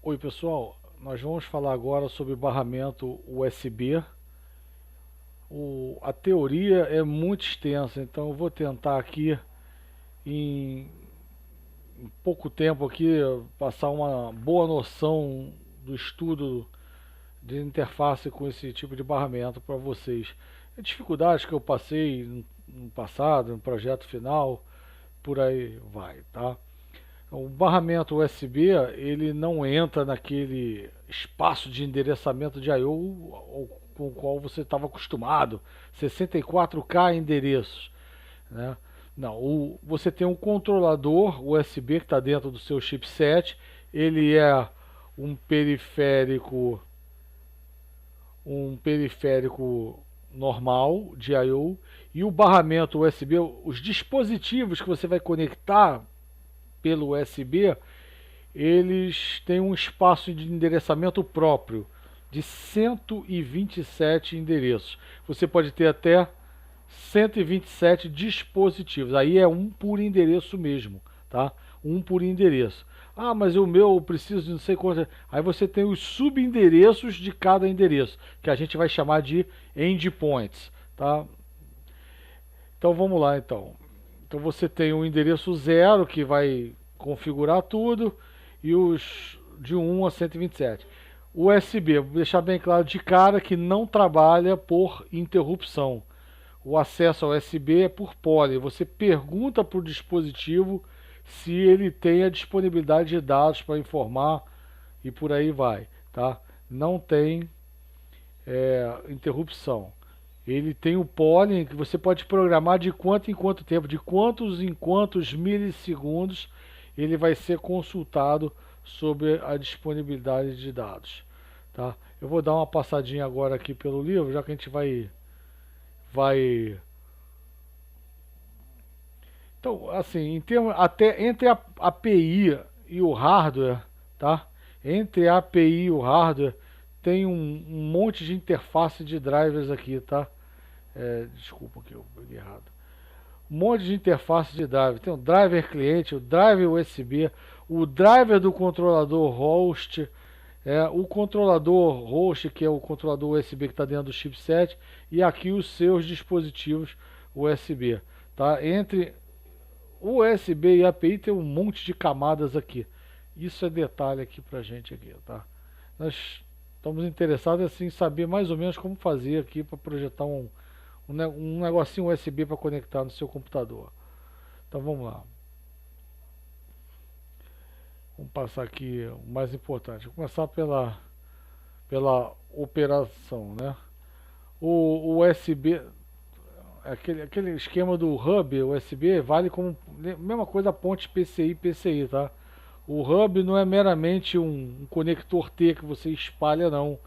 Oi pessoal, nós vamos falar agora sobre barramento USB. A teoria é muito extensa, então eu vou tentar aqui em pouco tempo aqui passar uma boa noção do estudo de interface com esse tipo de barramento para vocês. As dificuldades que eu passei no passado, no projeto final, por aí vai, tá? O barramento USB ele não entra naquele espaço de endereçamento de I/O com o qual você estava acostumado, 64K endereços, né? Não, você tem um controlador USB que está dentro do seu chipset, ele é um periférico, um periférico normal de I/O, e o barramento USB, os dispositivos que você vai conectar pelo USB, eles têm um espaço de endereçamento próprio de 127 endereços. Você pode ter até 127 dispositivos. Aí é um por endereço mesmo, tá? Um por endereço. Ah, mas o meu eu preciso de não sei quanto. Aí você tem os subendereços de cada endereço, que a gente vai chamar de endpoints, tá? Então vamos lá então. Então você tem o endereço 0 que vai configurar tudo e os de 1 a 127. O USB, vou deixar bem claro de cara que não trabalha por interrupção. O acesso ao USB é por poly. Você pergunta para o dispositivo se ele tem a disponibilidade de dados para informar e por aí vai, tá? Não tem interrupção. Ele tem o polling que você pode programar de quanto em quanto tempo, de quantos em quantos milissegundos ele vai ser consultado sobre a disponibilidade de dados, tá? Eu vou dar uma passadinha agora aqui pelo livro, já que a gente vai. Então, assim, em termos até entre a API e o hardware, tá? Entre a API e o hardware tem um monte de interface de drivers aqui, tá? Desculpa que eu peguei errado. Um monte de interface de driver. Tem o driver cliente, o driver USB, o driver do controlador host, o controlador host, que é o controlador USB que está dentro do chipset, e aqui os seus dispositivos USB. Tá? Entre o USB e a API tem um monte de camadas aqui. Isso é detalhe aqui pra gente aqui, tá? Nós estamos interessados assim, em saber mais ou menos como fazer aqui para projetar um negocinho USB para conectar no seu computador. Então vamos lá. Vamos passar aqui o mais importante. Vou começar pela operação, né? O USB, aquele esquema do hub USB vale como mesma coisa a ponte PCI, tá? O hub não é meramente um conector T que você espalha, não.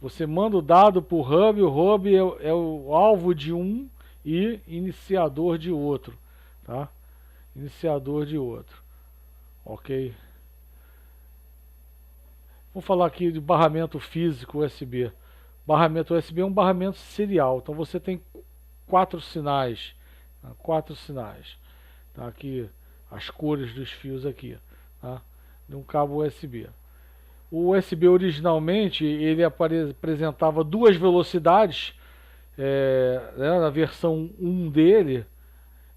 Você manda o dado para o hub é o alvo de um e iniciador de outro, tá? Iniciador de outro, ok? Vou falar aqui de barramento físico USB. Barramento USB é um barramento serial, então você tem quatro sinais, tá? Quatro sinais, tá? Aqui as cores dos fios aqui, tá? De um cabo USB. O USB originalmente ele apresentava duas velocidades, né, na versão 1 dele.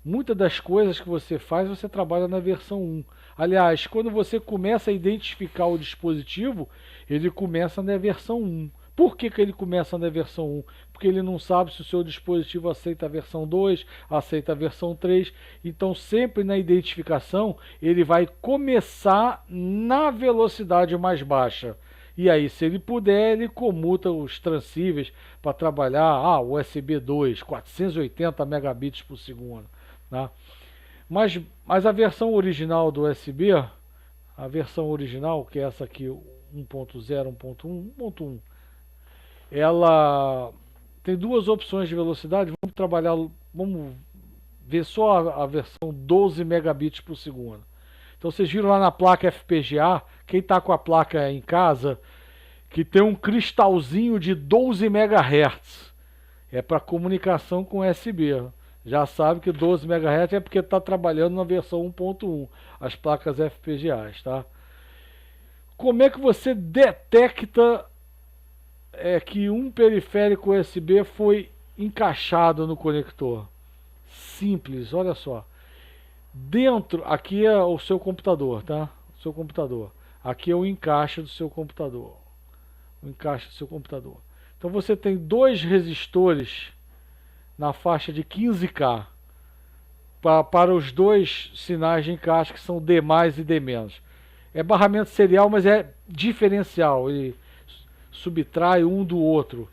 Muitas das coisas que você faz, você trabalha na versão 1. Aliás, quando você começa a identificar o dispositivo, ele começa na versão 1. Por que ele começa na versão 1? Porque ele não sabe se o seu dispositivo aceita a versão 2, aceita a versão 3. Então, sempre na identificação, ele vai começar na velocidade mais baixa. E aí, se ele puder, ele comuta os transcíveis para trabalhar USB 2, 480 megabits por segundo. Tá? Mas a versão original do USB, a versão original, que é essa aqui, 1.0, 1.1, ela tem duas opções de velocidade. Vamos ver só a versão 12 megabits por segundo. Então vocês viram lá na placa FPGA, quem está com a placa em casa, que tem um cristalzinho de 12 MHz. É para comunicação com USB. Já sabe que 12 MHz é porque está trabalhando na versão 1.1, as placas FPGAs, tá? Como é que você detecta que um periférico USB foi encaixado no conector? Simples, olha só. Dentro, aqui é o seu computador, tá? O seu computador. Aqui é o encaixe do seu computador. O encaixe do seu computador. Então você tem dois resistores na faixa de 15K para os dois sinais de encaixe, que são D+, e D-. É barramento serial, mas é diferencial. Ele subtrai um do outro,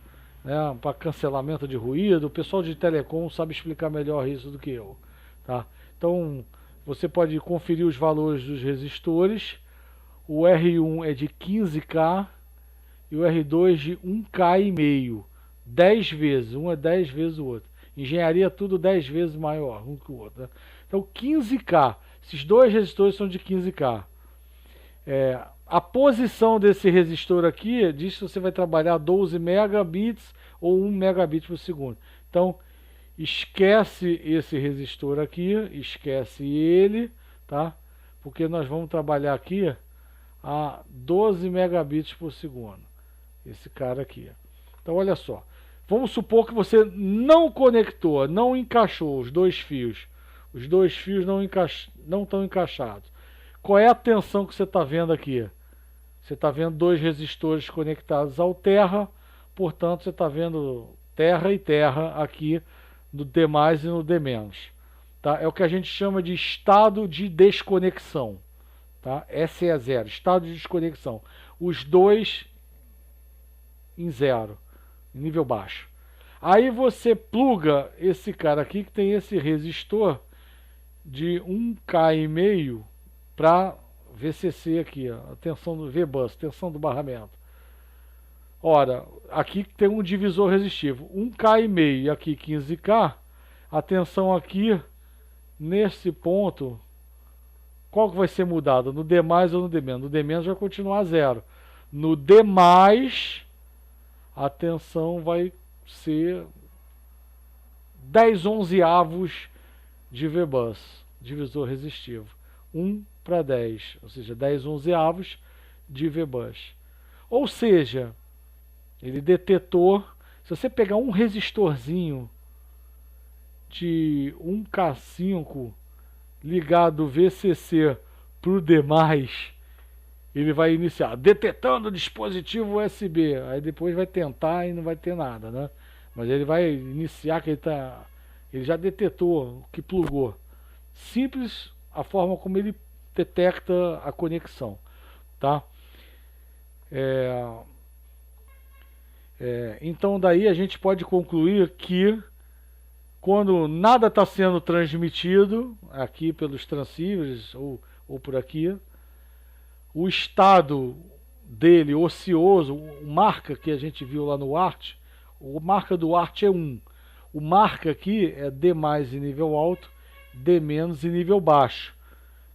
né, para cancelamento de ruído. O pessoal de telecom sabe explicar melhor isso do que eu, tá? Então você pode conferir os valores dos resistores. O R1 é de 15K e o R2 de 1K e meio. 10 vezes, um é 10 vezes o outro. Engenharia tudo 10 vezes maior um que o outro, né? Então 15K, esses dois resistores são de 15K. A posição desse resistor aqui diz que você vai trabalhar 12 megabits ou 1 megabit por segundo. Então esquece esse resistor aqui, esquece ele, tá? Porque nós vamos trabalhar aqui a 12 megabits por segundo. Esse cara aqui. Então olha só. Vamos supor que você não conectou, não encaixou os dois fios. Os dois fios não estão encaixados. Qual é a tensão que você está vendo aqui? Você está vendo dois resistores conectados ao terra, portanto você está vendo terra e terra aqui no D+, e no D-. Tá? É o que a gente chama de estado de desconexão. Tá? S é zero, estado de desconexão. Os dois em zero, em nível baixo. Aí você pluga esse cara aqui que tem esse resistor de 1K e meio para VCC aqui, ó, a tensão do V-bus, tensão do barramento. Ora, aqui tem um divisor resistivo, 1K e meio e aqui 15K, a tensão aqui, nesse ponto, qual que vai ser mudado? No D+, ou no D-? No D- vai continuar zero. No D+, a tensão vai ser 10 onzeavos de V-bus, divisor resistivo. 1 para 10, ou seja, 10 onzeavos de V-bus. Ou seja, ele detetou, se você pegar um resistorzinho de 1K5 ligado VCC para o D+, ele vai iniciar detetando dispositivo USB, aí depois vai tentar e não vai ter nada, né? Mas ele vai iniciar que ele já detetou que plugou. Simples a forma como ele detecta a conexão, tá? Então daí a gente pode concluir que quando nada está sendo transmitido aqui pelos transceivers ou por aqui, o estado dele ocioso, o marca que a gente viu lá no ART, o marca do ART é 1. O marca aqui é D+ em nível alto, D- em nível baixo,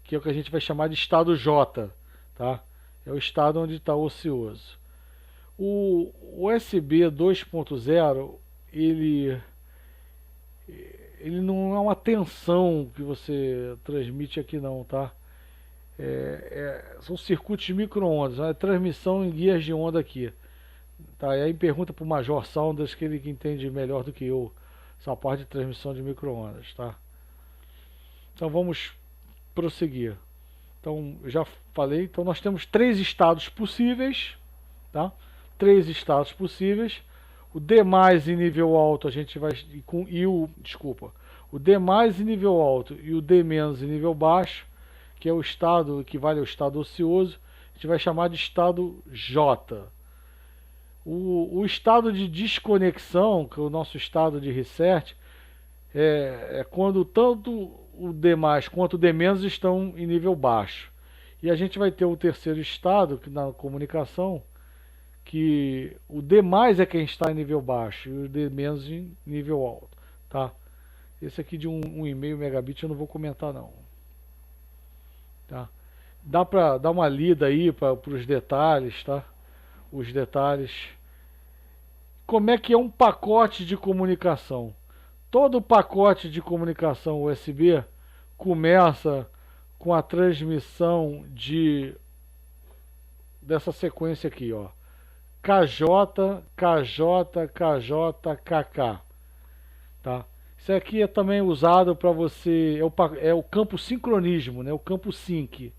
que é o que a gente vai chamar de estado J, tá? É o estado onde está ocioso. O USB 2.0, ele não é uma tensão que você transmite aqui não, tá? São circuitos de micro-ondas, né? Transmissão em guias de onda aqui. Tá? E aí pergunta para o Major Saunders, que ele que entende melhor do que eu essa parte de transmissão de micro-ondas, tá? Então vamos prosseguir. Então, eu já falei, então nós temos três estados possíveis, tá? Três estados possíveis. O D+ em nível alto a gente vai o D+ em nível alto e o D- em nível baixo, que é o estado equivale ao estado ocioso, a gente vai chamar de estado J. O estado de desconexão, que é o nosso estado de reset, é quando tanto o D+ quanto o D- estão em nível baixo. E a gente vai ter o terceiro estado, que na comunicação, que o D+ é quem está em nível baixo e o D- em nível alto, tá? Esse aqui de 1,5 megabit eu não vou comentar não, tá? Dá para dar uma lida aí para os detalhes, tá? Os detalhes. Como é que é um pacote de comunicação? Todo pacote de comunicação USB começa com a transmissão de dessa sequência aqui, ó. KJ, KJ, KJ, KK, tá? Isso aqui é também usado para você, é o campo sincronismo, né? O campo sync.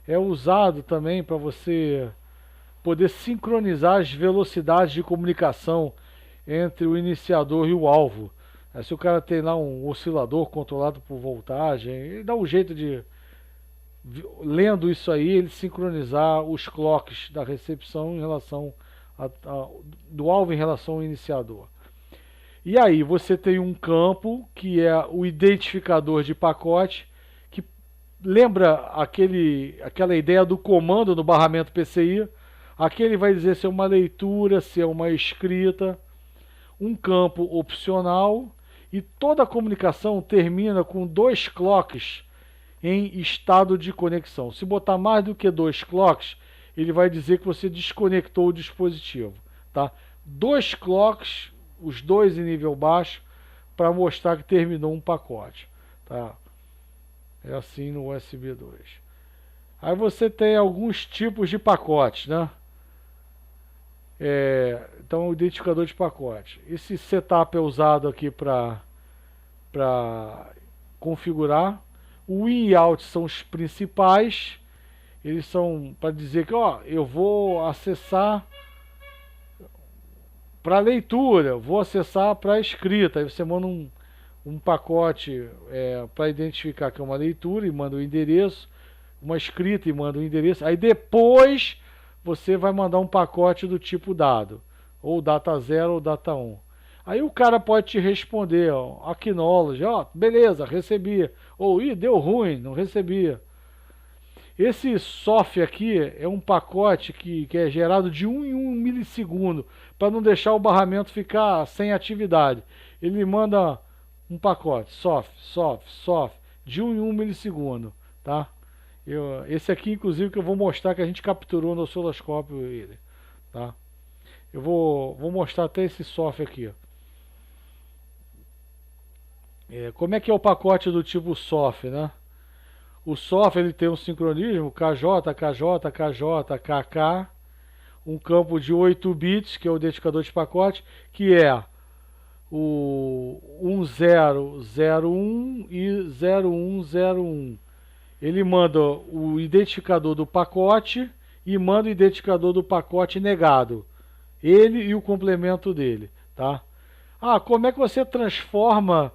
É usado também para você poder sincronizar as velocidades de comunicação entre o iniciador e o alvo. Se o cara tem lá um oscilador controlado por voltagem, ele dá um jeito de, lendo isso aí, ele sincronizar os clocks da recepção em relação do alvo em relação ao iniciador. E aí você tem um campo que é o identificador de pacote, que lembra aquela ideia do comando no barramento PCI. Aqui ele vai dizer se é uma leitura, se é uma escrita, um campo opcional, e toda a comunicação termina com 2 clocks em estado de conexão. Se botar mais do que 2 clocks, ele vai dizer que você desconectou o dispositivo, tá? 2 clocks, os dois em nível baixo, para mostrar que terminou um pacote, tá? É assim no USB 2. Aí você tem alguns tipos de pacotes, né? Então, o identificador de pacote. Esse setup é usado aqui para configurar. O in e out são os principais. Eles são para dizer que, ó, eu vou acessar para leitura, vou acessar para escrita. Aí você manda um pacote para identificar que é uma leitura e manda o endereço, uma escrita e manda o endereço. Aí depois você vai mandar um pacote do tipo dado, ou data 0 ou data 1. Aí o cara pode te responder, ó, acknowledge, ó, beleza, recebi. Ou, deu ruim, não recebi. Esse soft aqui é um pacote que é gerado de 1 em 1 milissegundo, para não deixar o barramento ficar sem atividade. Ele manda um pacote, soft, de 1 em 1 milissegundo, tá? Esse aqui, inclusive, que eu vou mostrar que a gente capturou no osciloscópio ele, tá? Eu vou mostrar até esse software aqui, ó. Como é que é o pacote do tipo soft, né? O soft ele tem um sincronismo KJ, KJ, KJ, KK, um campo de 8 bits, que é o identificador de pacote, que é o 1001 e 0101. Ele manda o identificador do pacote e manda o identificador do pacote negado. Ele e o complemento dele, tá? Ah, como é que você transforma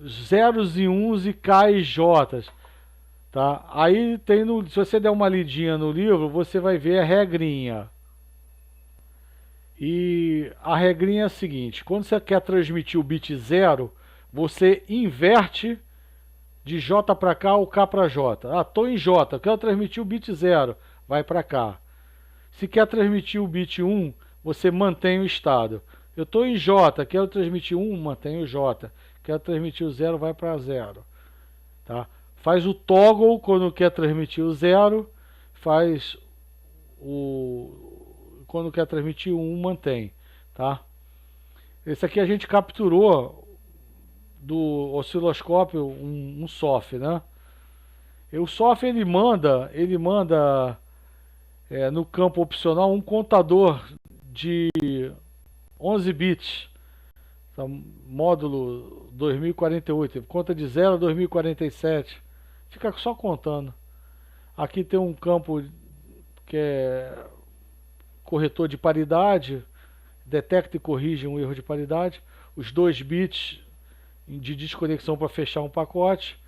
zeros e uns e K e J? Tá? Aí tem se você der uma lidinha no livro, você vai ver a regrinha. E a regrinha é a seguinte: quando você quer transmitir o bit 0, você inverte de J para K ou K para J. Ah, estou em J, quero transmitir o bit 0, vai para cá. Se quer transmitir o bit 1, você mantém o estado. Eu estou em J, quero transmitir 1, mantém o J. Quero transmitir o 0, vai para 0. Tá? Faz o toggle quando quer transmitir o 0, faz quando quer transmitir o 1, mantém. Tá? Esse aqui a gente capturou do osciloscópio um soft, né? E o soft ele manda no campo opcional um contador de 11 bits, então, módulo 2048, conta de 0 a 2047, fica só contando. Aqui tem um campo que é corretor de paridade, detecta e corrige um erro de paridade, os 2 bits de desconexão para fechar um pacote,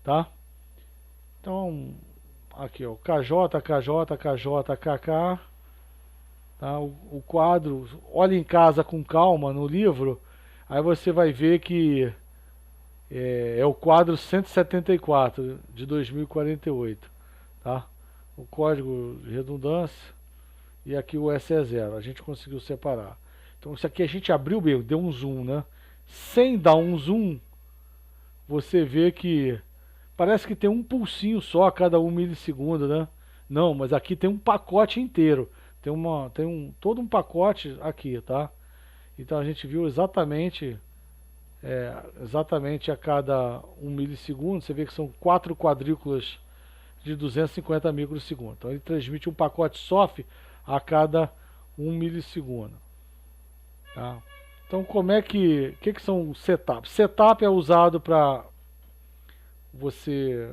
tá? Então, aqui ó, KJ, KJ, KJ, KK, tá? O quadro, olha em casa com calma no livro, aí você vai ver que é o quadro 174 de 2048, tá? O código de redundância e aqui o SE0, a gente conseguiu separar. Então isso aqui a gente abriu bem, deu um zoom, né? Sem dar um zoom, você vê que parece que tem um pulsinho só a cada 1 milissegundo, né? Não, mas aqui tem um pacote inteiro. Tem todo um pacote aqui, tá? Então a gente viu exatamente a cada 1 milissegundo. Você vê que são 4 quadrículas de 250 microsegundos. Então ele transmite um pacote SOF a cada 1 milissegundo. Tá? Então como é que são setups? Setup é usado para você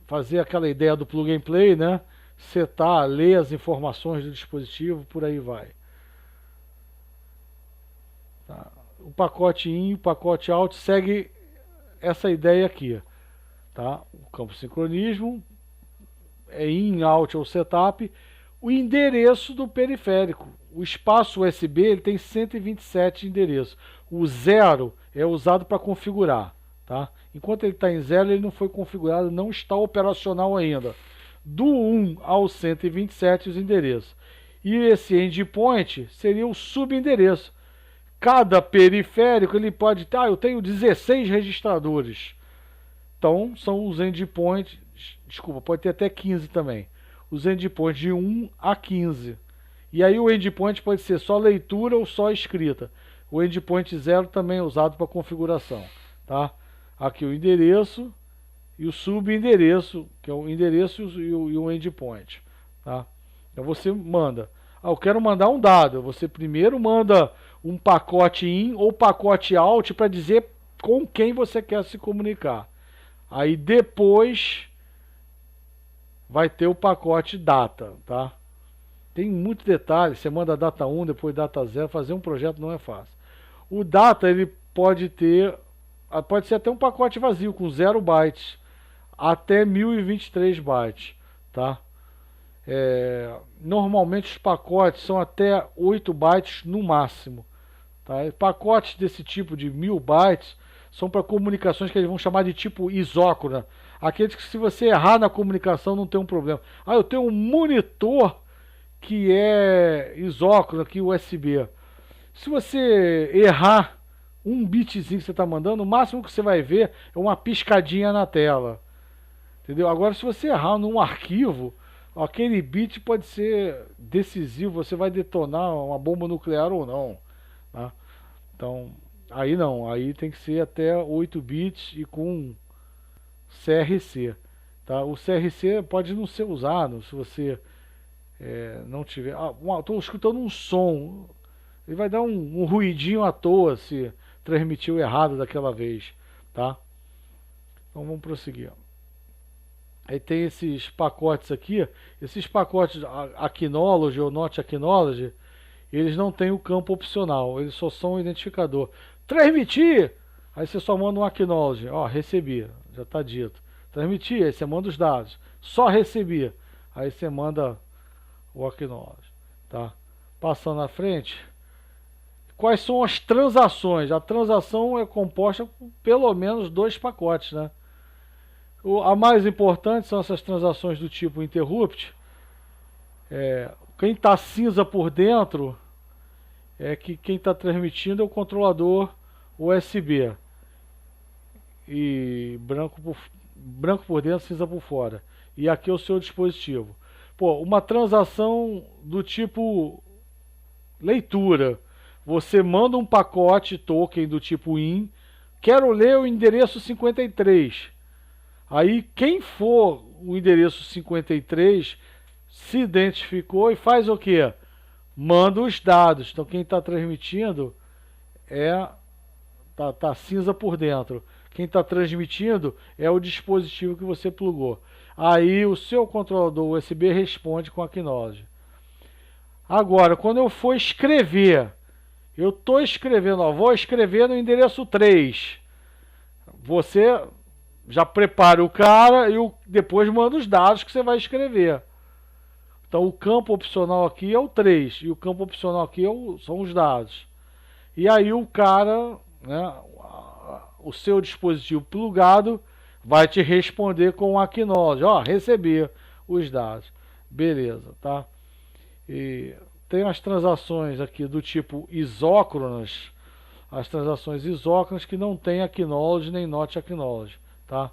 fazer aquela ideia do plug and play, né? Setar, ler as informações do dispositivo, por aí vai. Tá? O pacote in e o pacote out segue essa ideia aqui. Tá? O campo sincronismo é in, out ou setup. O endereço do periférico. O espaço USB ele tem 127 endereços. O 0 é usado para configurar. Tá? Enquanto ele está em 0, ele não foi configurado, não está operacional ainda. Do 1 ao 127 os endereços. E esse endpoint seria o subendereço. Cada periférico ele pode ter, eu tenho 16 registradores. Então são os endpoints, desculpa, pode ter até 15 também. Os endpoints de 1 a 15. E aí o endpoint pode ser só leitura ou só escrita. O endpoint 0 também é usado para configuração. Tá? Aqui o endereço e o subendereço, que é o endereço e o endpoint. Tá? Então você manda. Eu quero mandar um dado. Você primeiro manda um pacote in ou pacote out para dizer com quem você quer se comunicar. Aí depois vai ter o pacote data, tá? Tem muito detalhe, você manda data 1, depois data 0, fazer um projeto não é fácil. O data ele pode ser até um pacote vazio com 0 bytes até 1023 bytes, tá? Normalmente os pacotes são até 8 bytes no máximo. Tá? Pacotes desse tipo de 1000 bytes são para comunicações que eles vão chamar de tipo isócrona. Aqueles que se você errar na comunicação não tem um problema. Eu tenho um monitor que é isócrono aqui, USB. Se você errar um bitzinho que você está mandando, o máximo que você vai ver é uma piscadinha na tela. Entendeu? Agora se você errar num arquivo, aquele bit pode ser decisivo, você vai detonar uma bomba nuclear ou não. Tá? Então, aí não, aí tem que ser até 8 bits e com CRC. Tá? O CRC pode não ser usado se você não tiver... estou escutando um som, ele vai dar um ruidinho à toa se transmitiu errado daquela vez. Tá? Então vamos prosseguir. Aí tem esses pacotes aqui, esses pacotes Acknowledge ou Not Acknowledge, eles não têm o campo opcional, eles só são um identificador. Transmitir! Aí você só manda um acknowledge, recebi, já está dito. Transmitir, aí você manda os dados. Só recebi, aí você manda o acknowledge. Tá? Passando à frente, quais são as transações? A transação é composta por pelo menos 2 pacotes, né? A mais importante são essas transações do tipo interrupt. Quem está cinza por dentro é que quem está transmitindo é o controlador USB. E branco por dentro, cinza por fora. E aqui é o seu dispositivo. Uma transação do tipo leitura. Você manda um pacote token do tipo IN. Quero ler o endereço 53. Aí quem for o endereço 53 se identificou e faz o quê? Manda os dados. Então quem está transmitindo tá cinza por dentro. Quem está transmitindo é o dispositivo que você plugou. Aí o seu controlador USB responde com acknowledge. Agora, quando eu for escrever, eu estou escrevendo, vou escrever no endereço 3. Você já prepara o cara e depois manda os dados que você vai escrever. Então o campo opcional aqui é o 3 e o campo opcional aqui são os dados. E aí o cara, né, o seu dispositivo plugado vai te responder com um acknowledge, receber os dados. Beleza, tá? E tem as transações aqui do tipo isócronas, as transações isócronas que não tem acknowledge nem not acknowledge, tá?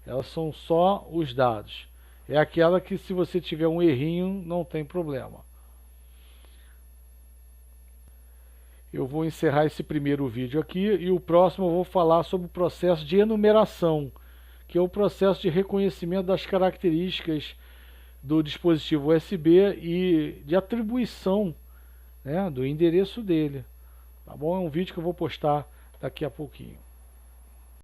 Elas são só os dados. É aquela que se você tiver um errinho, não tem problema. Eu vou encerrar esse primeiro vídeo aqui e o próximo eu vou falar sobre o processo de enumeração, que é o processo de reconhecimento das características do dispositivo USB e de atribuição, né, do endereço dele. Tá bom? É um vídeo que eu vou postar daqui a pouquinho.